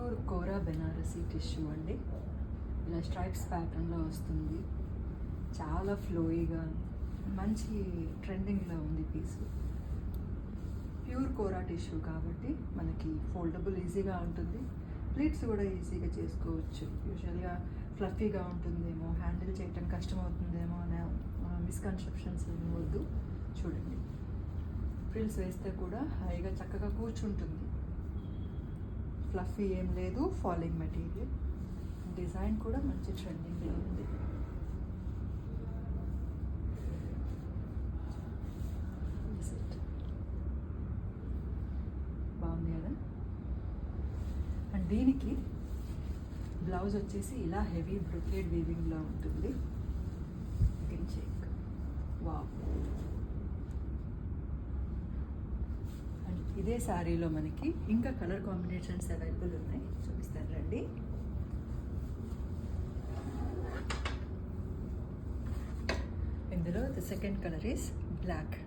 Pure కోరా Banarasi tissue అండి. ఇలా stripes ప్యాటర్న్లో వస్తుంది. చాలా ఫ్లోయిగా మంచి ట్రెండింగ్లో ఉంది పీసు. ప్యూర్ కోరా టిష్యూ కాబట్టి మనకి ఫోల్డబుల్ ఈజీగా ఉంటుంది. ప్లీట్స్ కూడా ఈజీగా చేసుకోవచ్చు. యూజువల్గా ఫ్లఫీగా ఉంటుందేమో, హ్యాండిల్ చేయటం కష్టమవుతుందేమో అనే మిస్కన్సెప్షన్స్ ఏమి వద్దు. చూడండి, ఫ్రిల్స్ వేస్తే కూడా హాయిగా చక్కగా కూర్చుంటుంది. ఫ్లఫీ ఏం లేదు, ఫాలింగ్ మెటీరియల్. డిజైన్ కూడా మంచి ట్రెండింగ్లో ఉంది. బాగుంది కదా. అండ్ దీనికి బ్లౌజ్ వచ్చేసి ఇలా హెవీ బ్రొకేడ్ వీవింగ్లో ఉంటుంది. Check wow. అండ్ ఇదే శారీలో మనకి ఇంకా కలర్ కాంబినేషన్స్ అవైలబుల్ ఉన్నాయి, చూపిస్తాను రండి. ఇందులో the second colour is black.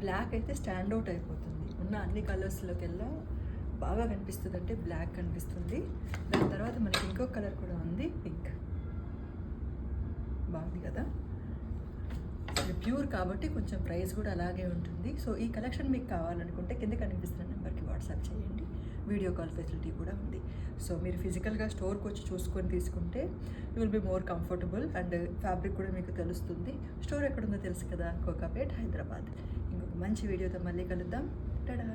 Black అయితే స్టాండ్ అవుట్ అయిపోతుంది. ఉన్న అన్ని కలర్స్లోకెల్లా బాగా కనిపిస్తుంది అంటే బ్లాక్ కనిపిస్తుంది. దాని తర్వాత మనకి ఇంకో కలర్ కూడా ఉంది, పింక్. బాగుంది కదా. ఇది ప్యూర్ కాబట్టి కొంచెం ప్రైస్ కూడా అలాగే ఉంటుంది. సో ఈ కలెక్షన్ మీకు కావాలనుకుంటే కింద కనిపిస్తున్న నెంబర్కి వాట్సాప్ చేయండి. వీడియో కాల్ ఫెసిలిటీ కూడా ఉంది. సో మీరు ఫిజికల్గా స్టోర్కి వచ్చి చూసుకొని తీసుకుంటే you will be more comfortable and fabric కూడా మీకు తెలుస్తుంది. స్టోర్ ఎక్కడుందో తెలుసు కదా, కోకాపేట్, హైదరాబాద్. ఇంకొక మంచి వీడియోతో మళ్ళీ కలుద్దాం. టడా.